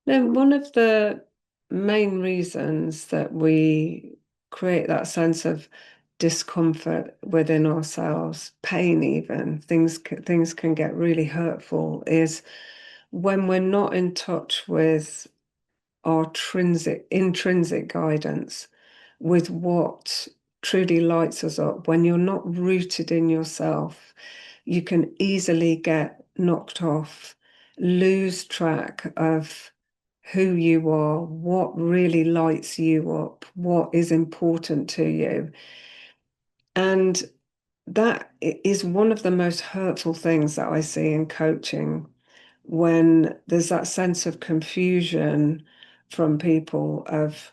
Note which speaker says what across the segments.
Speaker 1: Then one of the main reasons that we create that sense of discomfort within ourselves, pain even, things can get really hurtful, is when we're not in touch with our intrinsic guidance, with what truly lights us up. When you're not rooted in yourself, you can easily get knocked off, lose track of who you are, what really lights you up, what is important to you. And that is one of the most hurtful things that I see in coaching, when there's that sense of confusion from people of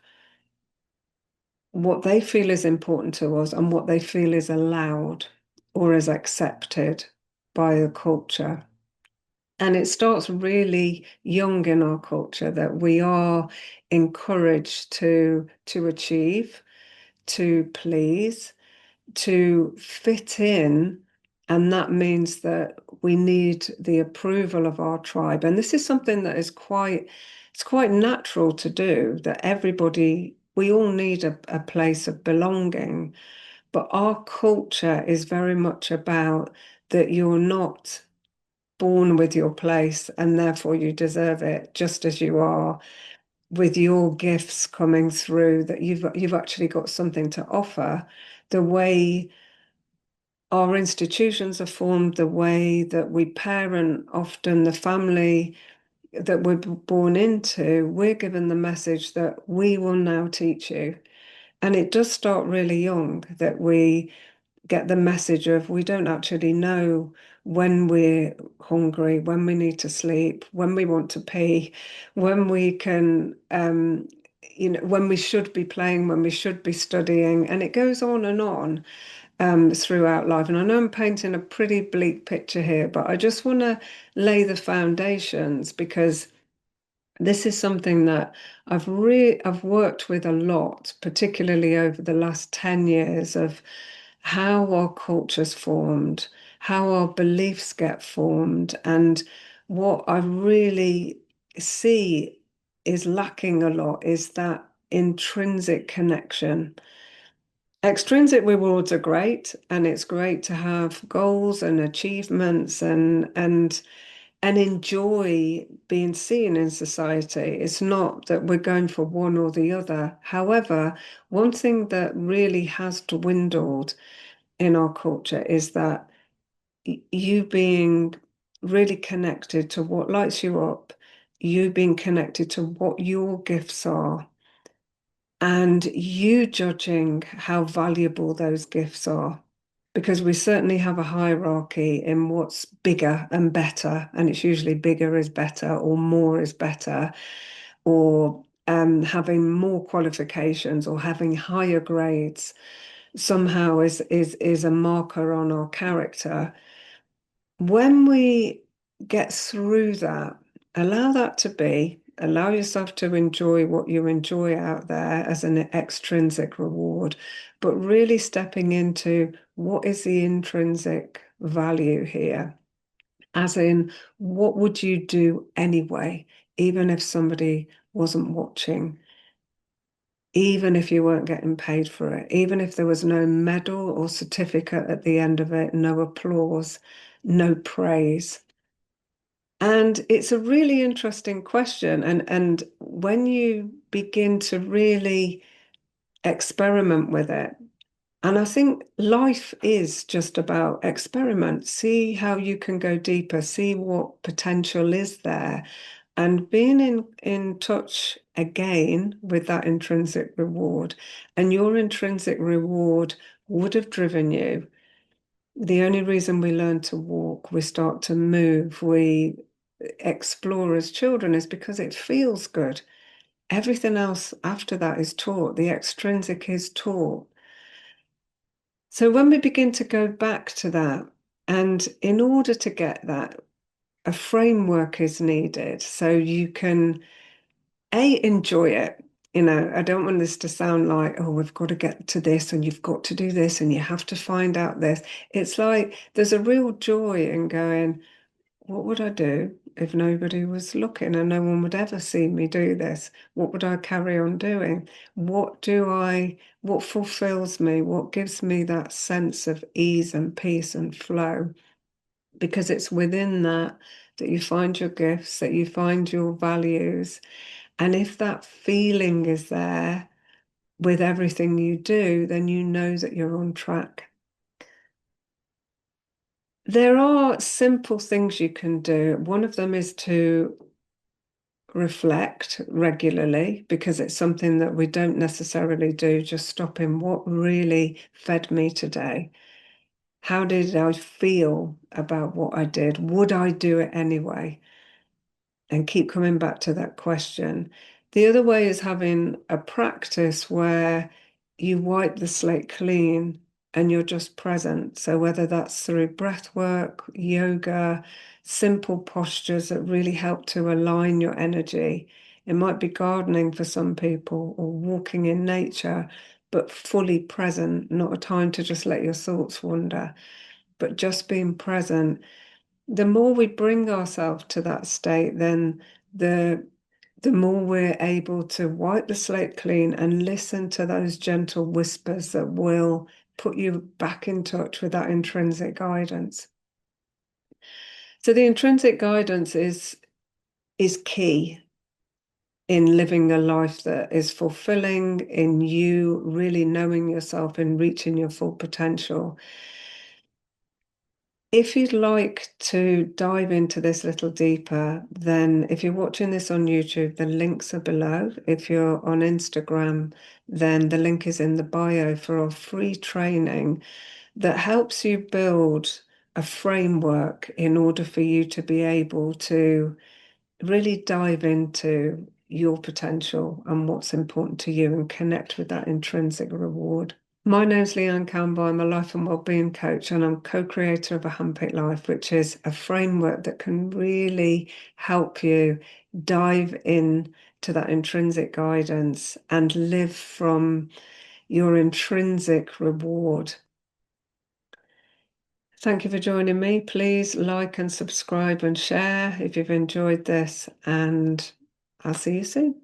Speaker 1: what they feel is important to us and what they feel is allowed or is accepted by the culture. And it starts really young in our culture that we are encouraged to achieve, to please, to fit in. And that means that we need the approval of our tribe. And this is something that is it's quite natural to do, that everybody, we all need a place of belonging. But our culture is very much about that you're not born with your place and therefore you deserve it just as you are, with your gifts coming through, that you've actually got something to offer. The way our institutions are formed, the way that we parent, often the family that we're born into, we're given the message that we will now teach you. And it does start really young, that we get the message of we don't actually know when we're hungry, when we need to sleep, when we want to pee, when we can, when we should be playing, when we should be studying. And it goes on and on throughout life. And I know I'm painting a pretty bleak picture here, but I just want to lay the foundations, because this is something that I've worked with a lot, particularly over the last 10 years, of how our culture's formed, how our beliefs get formed, and what I really see is lacking a lot is that intrinsic connection. Extrinsic rewards are great, and it's great to have goals and achievements and enjoy being seen in society. It's not that we're going for one or the other. However, one thing that really has dwindled in our culture is that you being really connected to what lights you up, you being connected to what your gifts are, and you judging how valuable those gifts are. Because we certainly have a hierarchy in what's bigger and better, and it's usually bigger is better or more is better, or having more qualifications or having higher grades somehow is a marker on our character. When we get through that, allow that to be, allow yourself to enjoy what you enjoy out there as an extrinsic reward, but really stepping into what is the intrinsic value here, as in, what would you do anyway, even if somebody wasn't watching, even if you weren't getting paid for it, even if there was no medal or certificate at the end of it, no applause, no praise. And it's a really interesting question. And when you begin to really experiment with it, and I think life is just about experiment, see how you can go deeper, see what potential is there, and being in touch again with that intrinsic reward. And your intrinsic reward would have driven you. The only reason we learn to walk, we start to move, we explore as children is because it feels good. Everything else after that is taught. The extrinsic is taught. So when we begin to go back to that, and in order to get that, a framework is needed so you can enjoy it. I don't want this to sound like, oh, we've got to get to this and you've got to do this and you have to find out this. It's like there's a real joy in going, what would I do if nobody was looking and no one would ever see me do this? What would I carry on doing? What fulfills me? What gives me that sense of ease and peace and flow? Because it's within that you find your gifts, that you find your values. And if that feeling is there with everything you do, then you know that you're on track. There are simple things you can do. One of them is to reflect regularly, because it's something that we don't necessarily do. Just stopping, what really fed me today? How did I feel about what I did? Would I do it anyway? And keep coming back to that question. The other way is having a practice where you wipe the slate clean and you're just present. So whether that's through breath work, yoga, simple postures that really help to align your energy. It might be gardening for some people, or walking in nature, but fully present, not a time to just let your thoughts wander, but just being present. The more we bring ourselves to that state, then the the more we're able to wipe the slate clean and listen to those gentle whispers that will put you back in touch with that intrinsic guidance. So the intrinsic guidance is key in living a life that is fulfilling, in you really knowing yourself and reaching your full potential. If you'd like to dive into this a little deeper, then if you're watching this on YouTube, the links are below. If you're on Instagram, then the link is in the bio for a free training that helps you build a framework in order for you to be able to really dive into your potential and what's important to you and connect with that intrinsic reward. My name's Lianne Campbell. I'm a life and wellbeing coach, and I'm co-creator of a Handpicked Life, which is a framework that can really help you dive in to that intrinsic guidance and live from your intrinsic reward. Thank you for joining me. Please like and subscribe and share if you've enjoyed this, and I'll see you soon.